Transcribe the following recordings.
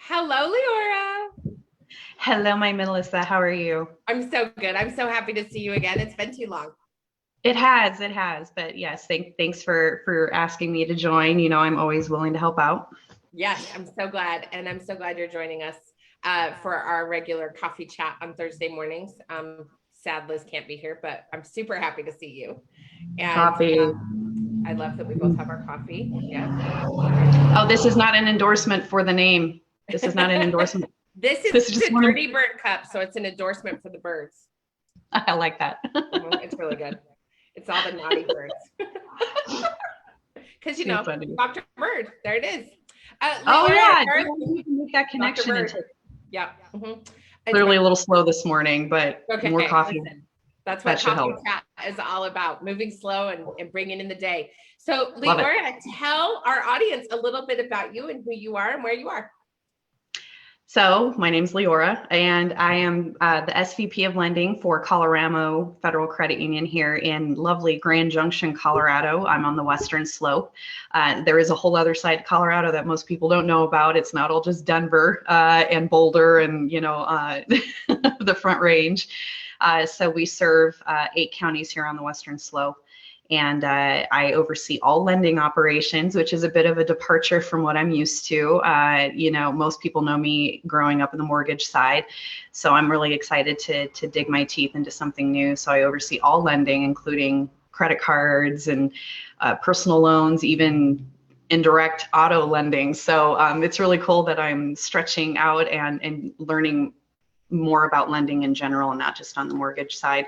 Hello, Leora. Hello, my Melissa. How are you? I'm so good. I'm so happy to see you again. It's been too long. It has. But yes, thanks for asking me to join. You know, I'm always willing to help out. Yes, I'm so glad. And I'm so glad you're joining us for our regular coffee chat on Thursday mornings. Sad Liz can't be here, but I'm super happy to see you. And Coffee. I love that we both have our coffee. Yep. Oh, this is not an endorsement for the name. This is not an endorsement. This is This is just a one of, dirty bird cup, so it's an endorsement for the birds. I like that. It's really good. It's all the naughty birds. Because, Too funny. Dr. Bird, there it is. Oh Leora, yeah, you can make that connection. Yeah. Mm-hmm. Clearly a little slow this morning, but okay, more coffee. Listen, that's what Coffee Chat is all about, moving slow and bringing in the day. So Leora, tell our audience a little bit about you and who you are and where you are. So my name's Leora, and I am the SVP of Lending for Colorado Federal Credit Union here in lovely Grand Junction, Colorado. I'm on the western slope. There is a whole other side to Colorado that most people don't know about. It's not all just Denver and Boulder and, the Front Range. So we serve 8 counties here on the western slope. And I oversee all lending operations, which is a bit of a departure from what I'm used to. Most people know me growing up in the mortgage side. So I'm really excited to dig my teeth into something new. So I oversee all lending, including credit cards and personal loans, even indirect auto lending. So it's really cool that I'm stretching out and learning more about lending in general and not just on the mortgage side.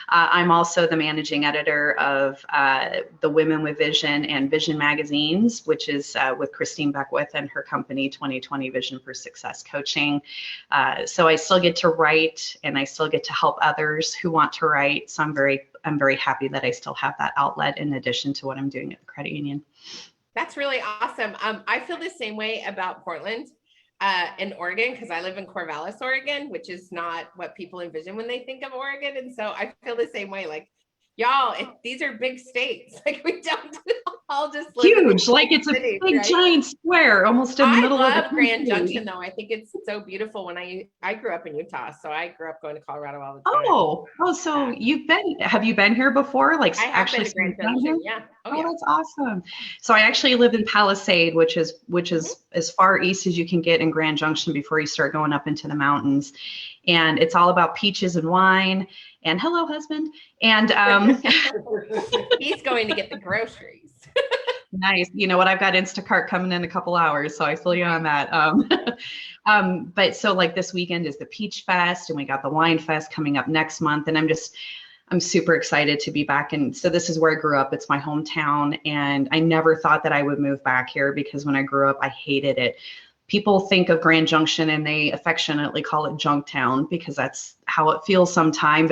I'm also the managing editor of the Women with Vision and Vision magazines, which is with Christine Beckwith and her company 2020 Vision for Success Coaching. So I still get to write and I still get to help others who want to write. So I'm very happy that I still have that outlet in addition to what I'm doing at the credit union. That's really awesome. I feel the same way about Portland. In Oregon, because I live in Corvallis, Oregon, which is not what people envision when they think of Oregon. And so I feel the same way. Like, y'all, these are big states. Like, we don't all just live huge. Like, it's cities, a big, right? Giant square almost in the middle of the country. I love Grand Junction, though. I think it's so beautiful. When I grew up in Utah, so I grew up going to Colorado all the time. So have you been here before? Like, I have been to Grand Junction, yeah. Oh, that's awesome. So I actually live in Palisade, which is as far east as you can get in Grand Junction before you start going up into the mountains. And it's all about peaches and wine and hello, husband. And he's going to get the groceries. Nice. You know what? I've got Instacart coming in a couple hours, so I feel you on that. But so like this weekend is the Peach Fest, and we got the Wine Fest coming up next month, and I'm super excited to be back. And so this is where I grew up. It's my hometown, and I never thought that I would move back here because when I grew up, I hated it. People think of Grand Junction and they affectionately call it Junktown because that's how it feels sometimes.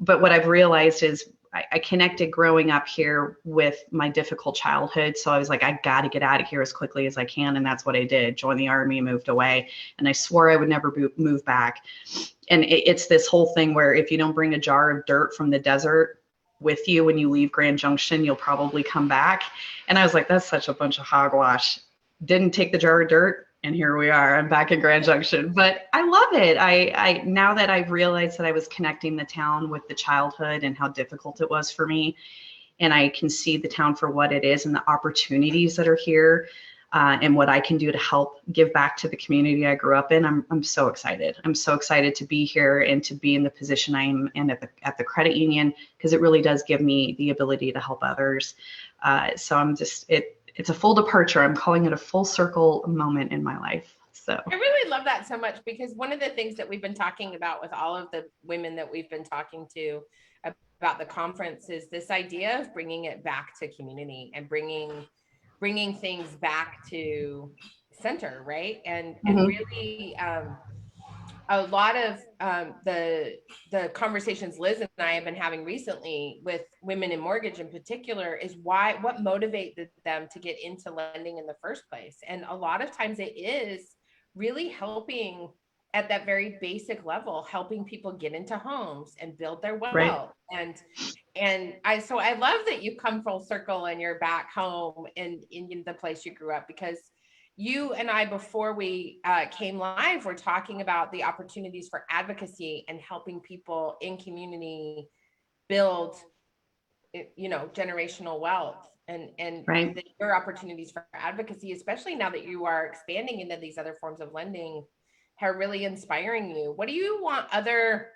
But what I've realized is I connected growing up here with my difficult childhood. So I was like, I got to get out of here as quickly as I can. And that's what I did. Joined the army, moved away. And I swore I would never move back. And it's this whole thing where if you don't bring a jar of dirt from the desert with you when you leave Grand Junction, you'll probably come back. And I was like, that's such a bunch of hogwash. Didn't take the jar of dirt. And here we are. I'm back in Grand Junction, but I love it. I now that I've realized that I was connecting the town with the childhood and how difficult it was for me, and I can see the town for what it is and the opportunities that are here, and what I can do to help give back to the community I grew up in. I'm so excited. I'm so excited to be here and to be in the position I'm in at the credit union because it really does give me the ability to help others. So it's a full departure. I'm calling it a full circle moment in my life. So I really love that so much because one of the things that we've been talking about with all of the women that we've been talking to about the conference is this idea of bringing it back to community and bringing things back to center, right? And really a lot of the conversations Liz and I have been having recently with women in mortgage in particular is what motivated them to get into lending in the first place. And a lot of times it is really helping at that very basic level, helping people get into homes and build their wealth. Right. And I love that you come full circle and you're back home in the place you grew up because you and I, before we came live, were talking about the opportunities for advocacy and helping people in community build, generational wealth, and Right. your opportunities for advocacy, especially now that you are expanding into these other forms of lending, are really inspiring you. What do you want other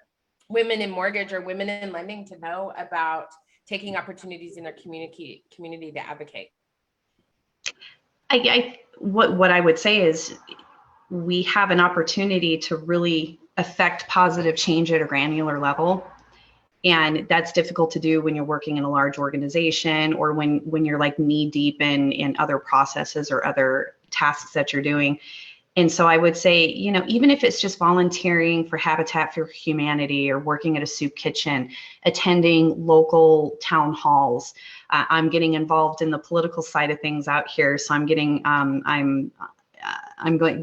women in mortgage or women in lending to know about taking opportunities in their community to advocate? What I would say is we have an opportunity to really affect positive change at a granular level. And that's difficult to do when you're working in a large organization, or when you're like knee deep in other processes or other tasks that you're doing. And so I would say, even if it's just volunteering for Habitat for Humanity or working at a soup kitchen, attending local town halls. I'm getting involved in the political side of things out here. So I'm going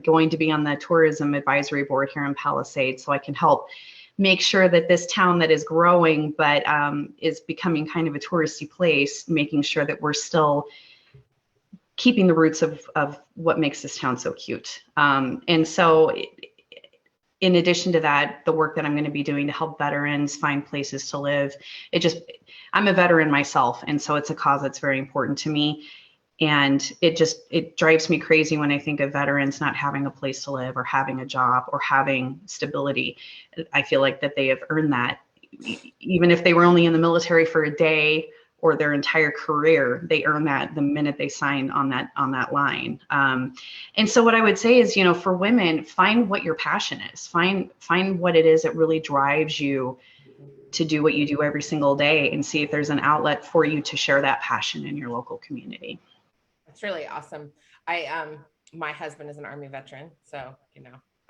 to be on the tourism advisory board here in Palisades, so I can help make sure that this town that is growing but is becoming kind of a touristy place, making sure that we're still keeping the roots of what makes this town so cute. And so in addition to that, the work that I'm going to be doing to help veterans find places to live, I'm a veteran myself. And so it's a cause that's very important to me. And it drives me crazy when I think of veterans not having a place to live or having a job or having stability. I feel like that they have earned that. Even if they were only in the military for a day or their entire career, they earn that the minute they sign on that line. And so what I would say is, for women, find what your passion is. Find what it is that really drives you to do what you do every single day, and see if there's an outlet for you to share that passion in your local community. That's really awesome. My husband is an Army veteran, so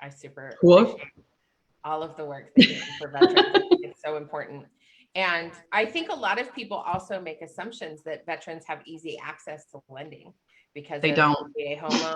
I super appreciate all of the work that you do for veterans. It's so important. And I think a lot of people also make assumptions that veterans have easy access to lending because they don't. VA home loan.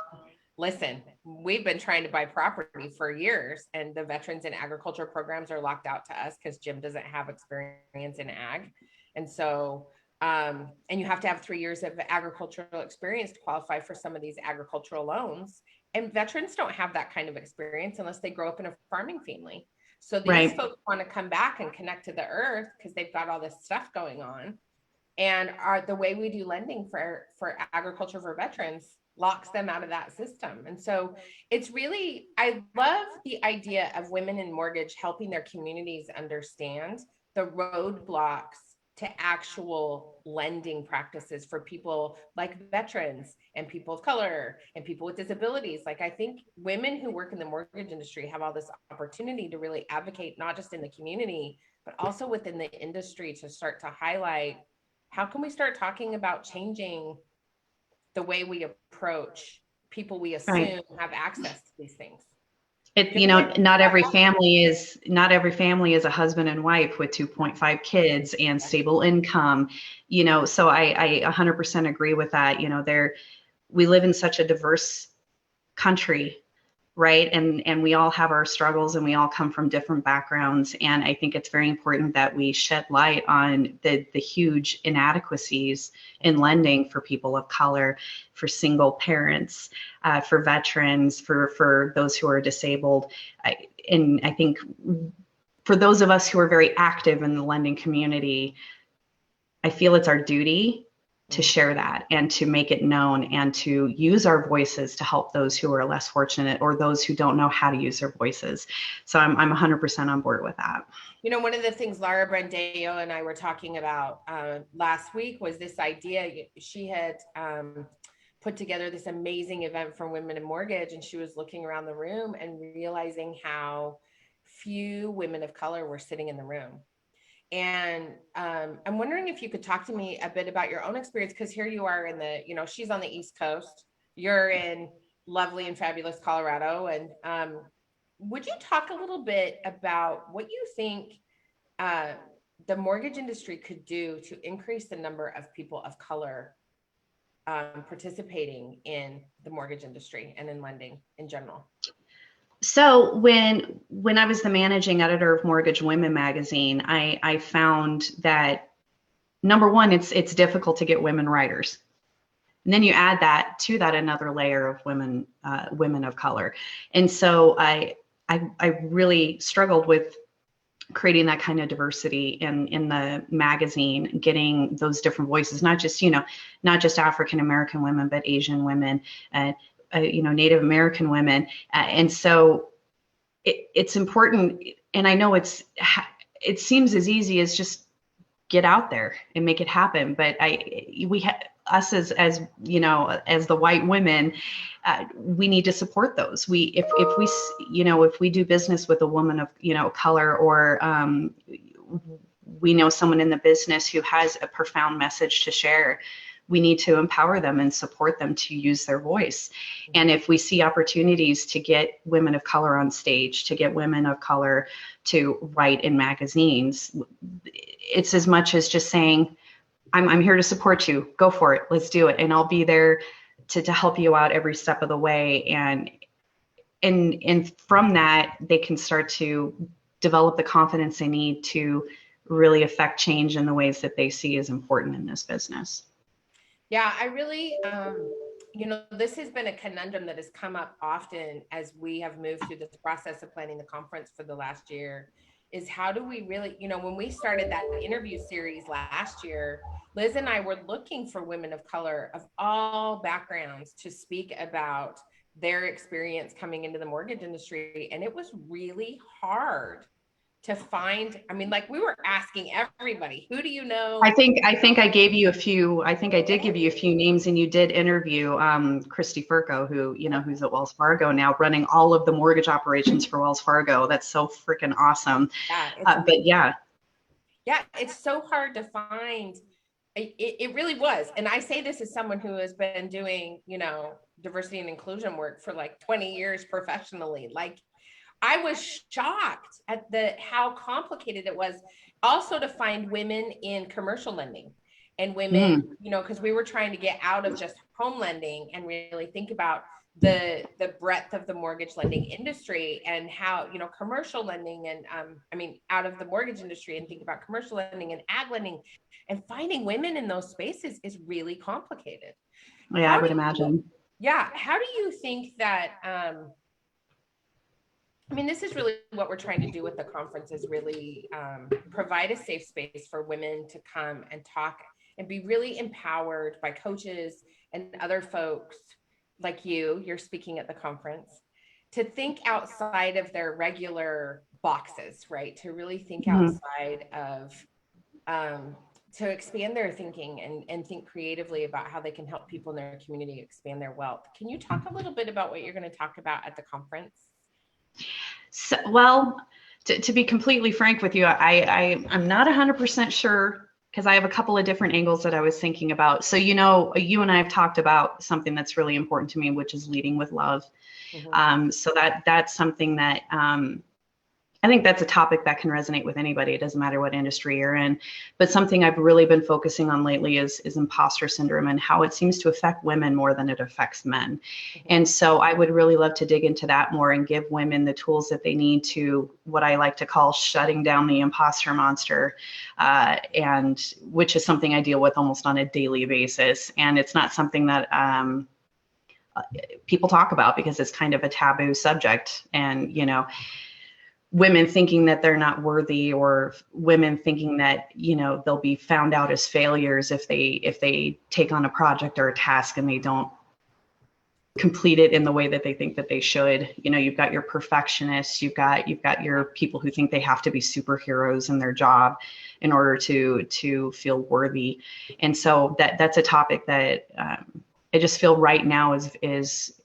Listen, we've been trying to buy property for years, and the veterans and agriculture programs are locked out to us because Jim doesn't have experience in ag. And so, and you have to have 3 years of agricultural experience to qualify for some of these agricultural loans. And veterans don't have that kind of experience unless they grow up in a farming family. So these folks want to come back and connect to the earth because they've got all this stuff going on. And the way we do lending for agriculture for veterans locks them out of that system. And so it's really, I love the idea of women in mortgage helping their communities understand the roadblocks to actual lending practices for people like veterans and people of color and people with disabilities. Like, I think women who work in the mortgage industry have all this opportunity to really advocate, not just in the community, but also within the industry, to start to highlight, how can we start talking about changing the way we approach people we assume have access to these things? Not every family is a husband and wife with 2.5 kids and stable income, so I 100% agree with that. We live in such a diverse country, right? And we all have our struggles, and we all come from different backgrounds. And I think it's very important that we shed light on the huge inadequacies in lending for people of color, for single parents, for veterans, for those who are disabled. And I think for those of us who are very active in the lending community, I feel it's our duty to share that and to make it known and to use our voices to help those who are less fortunate or those who don't know how to use their voices. So I'm 100% on board with that. One of the things Laura Brandeo and I were talking about last week was this idea. She had put together this amazing event for women in mortgage, and she was looking around the room and realizing how few women of color were sitting in the room. And I'm wondering if you could talk to me a bit about your own experience, because here you are she's on the East Coast, you're in lovely and fabulous Colorado. And would you talk a little bit about what you think the mortgage industry could do to increase the number of people of color participating in the mortgage industry and in lending in general? So when I was the managing editor of Mortgage Women magazine, I found that, number one, it's difficult to get women writers. And then you add that to that another layer of women, women of color. And so I really struggled with creating that kind of diversity in the magazine, getting those different voices, not just, not just African American women, but Asian women, Native American women. And so it's important. And I know it seems as easy as just get out there and make it happen. But us as the white women, we need to support those. If we do business with a woman of color, or we know someone in the business who has a profound message to share, we need to empower them and support them to use their voice. And if we see opportunities to get women of color on stage, to get women of color to write in magazines, it's as much as just saying, I'm here to support you. Go for it. Let's do it. And I'll be there to help you out every step of the way. And from that, they can start to develop the confidence they need to really affect change in the ways that they see as important in this business. Yeah, I really, this has been a conundrum that has come up often as we have moved through this process of planning the conference for the last year, is how do we really, when we started that interview series last year, Liz and I were looking for women of color of all backgrounds to speak about their experience coming into the mortgage industry. And it was really hard to find. I mean, like, we were asking everybody, who do you know? I think I gave you a few. I think I did give you a few names, and you did interview Christy Furco, who's at Wells Fargo now, running all of the mortgage operations for Wells Fargo. That's so freaking awesome. Yeah, it's so hard to find. It really was. And I say this as someone who has been doing, diversity and inclusion work for like 20 years professionally. Like, I was shocked at how complicated it was also to find women in commercial lending and women, because we were trying to get out of just home lending and really think about the breadth of the mortgage lending industry, and how, commercial lending and out of the mortgage industry, and think about commercial lending and ag lending, and finding women in those spaces is really complicated. Yeah, I would imagine. How do you think that, this is really what we're trying to do with the conference, is really provide a safe space for women to come and talk and be really empowered by coaches and other folks like you're speaking at the conference, to think outside of their regular boxes, right? To really think outside of, to expand their thinking and think creatively about how they can help people in their community expand their wealth. Can you talk a little bit about what you're going to talk about at the conference? So, well, to be completely frank with you, I'm not 100% sure, because I have a couple of different angles that I was thinking about. So, you and I have talked about something that's really important to me, which is leading with love. So that's something that I think that's a topic that can resonate with anybody. It doesn't matter what industry you're in. But something I've really been focusing on lately is imposter syndrome, and how it seems to affect women more than it affects men. And so I would really love to dig into that more and give women the tools that they need to, what I like to call, shutting down the imposter monster, and which is something I deal with almost on a daily basis. And it's not something that people talk about, because it's kind of a taboo subject. And, women thinking that they're not worthy, or women thinking that, they'll be found out as failures if they take on a project or a task and they don't complete it in the way that they think that they should. You've got your perfectionists, you've got your people who think they have to be superheroes in their job in order to feel worthy. And so that's a topic that I just feel right now is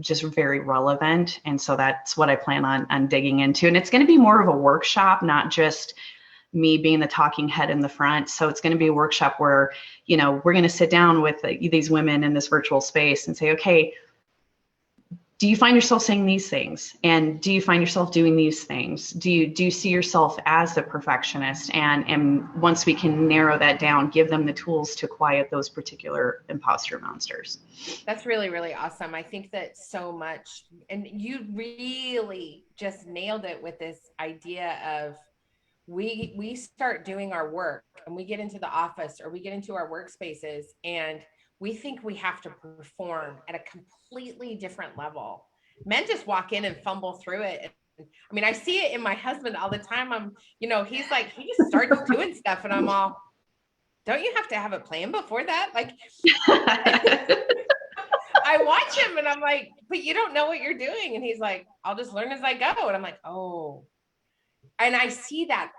just very relevant. And so that's what I plan on digging into. And it's going to be more of a workshop, not just me being the talking head in the front. So it's going to be a workshop where, we're going to sit down with these women in this virtual space and say, okay, do you find yourself saying these things? And do you find yourself doing these things? Do you see yourself as a perfectionist? And once we can narrow that down, give them the tools to quiet those particular imposter monsters. That's really, really awesome. I think that so much, and you really just nailed it with this idea of, we start doing our work and we get into the office or we get into our workspaces, and we think we have to perform at a completely different level. Men just walk in and fumble through it. I mean, I see it in my husband all the time. He's like, he just starts doing stuff and I'm all, don't you have to have a plan before that? Like, I watch him and I'm like, but you don't know what you're doing. And he's like, I'll just learn as I go. And I'm like, oh. And I see that.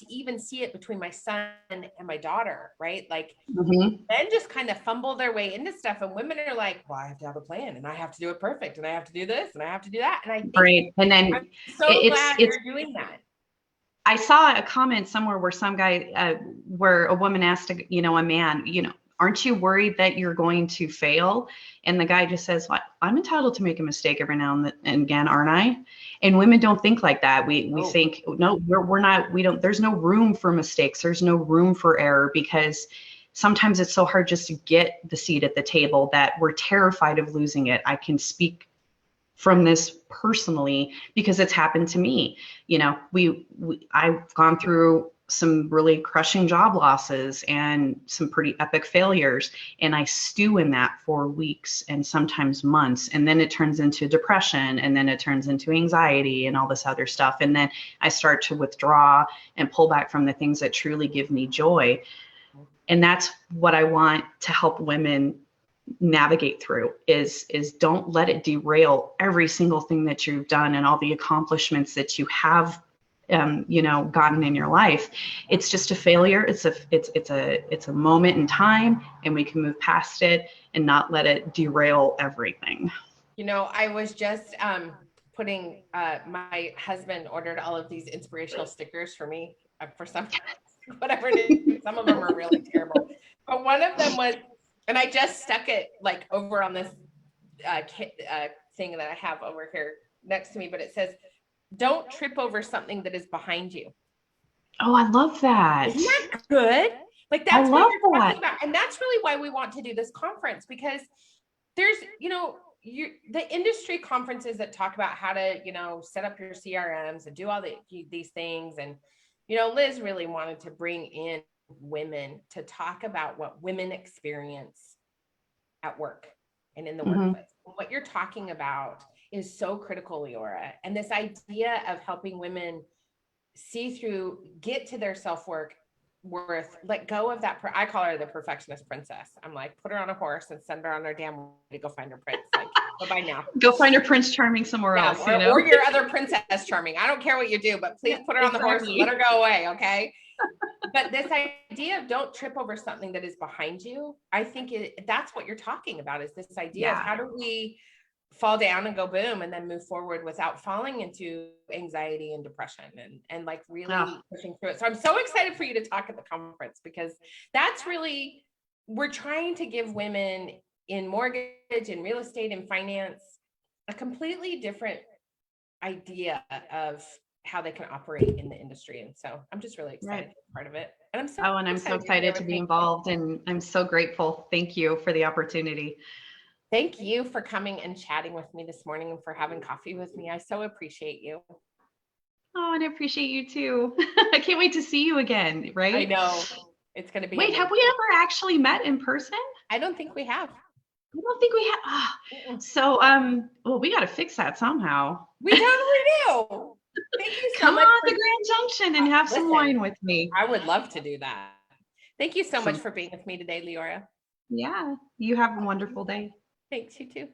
Even see it between my son and my daughter, right? Like, men just kind of fumble their way into stuff, and women are like, well, I have to have a plan, and I have to do it perfect, and I have to do this, and I have to do that. And I think, right. And then I'm so glad you're doing that. I saw a comment somewhere where some guy, where a woman asked, a man, aren't you worried that you're going to fail? And the guy just says, well, I'm entitled to make a mistake every now and again, aren't I? And women don't think like that. We think, no, we're not, there's no room for mistakes. There's no room for error, because sometimes it's so hard just to get the seat at the table that we're terrified of losing it. I can speak from this personally because it's happened to me. I've gone through some really crushing job losses and some pretty epic failures, and I stew in that for weeks and sometimes months, and then it turns into depression, and then it turns into anxiety and all this other stuff, and then I start to withdraw and pull back from the things that truly give me joy. And that's what I want to help women navigate through is don't let it derail every single thing that you've done and all the accomplishments that you have gotten in your life. It's just a failure. It's a moment in time, and we can move past it and not let it derail everything. I was just putting my husband ordered all of these inspirational stickers for me for some whatever it is. Some of them are really terrible, but one of them was, and I just stuck it like over on this thing that I have over here next to me, but it says, don't trip over something that is behind you. Oh, I love that. Isn't that good? Like, that's what you're talking about. And that's really why we want to do this conference, because there's, the industry conferences that talk about how to, set up your CRMs and do all these things. And, Liz really wanted to bring in women to talk about what women experience at work and in the workplace. What you're talking about is so critical, Leora. And this idea of helping women see through, get to their self-worth, let go of that. I call her the perfectionist princess. I'm like, put her on a horse and send her on her damn way to go find her prince. Like, bye now. Go find her Prince Charming somewhere else. Or your other Princess Charming. I don't care what you do, but please put her on the horse and let her go away. Okay. But this idea of don't trip over something that is behind you, I think that's what you're talking about, is this idea of how do we fall down and go boom and then move forward without falling into anxiety and depression and like really pushing through it. So I'm so excited for you to talk at the conference, because that's really, we're trying to give women in mortgage and real estate and finance a completely different idea of how they can operate in the industry. And so I'm just really excited to be part of it. And I'm so excited to be involved, and I'm so grateful. Thank you for the opportunity. Thank you for coming and chatting with me this morning and for having coffee with me. I so appreciate you. Oh, and I appreciate you too. I can't wait to see you again, right? I know. It's going to be. Wait, have we ever actually met in person? I don't think we have. I don't think we have. Oh. So, well, we got to fix that somehow. We totally do. Thank you so Come much. Come on to Grand Junction and have some wine with me. I would love to do that. Thank you so much for being with me today, Leora. Yeah, you have a wonderful day. Thanks, you too.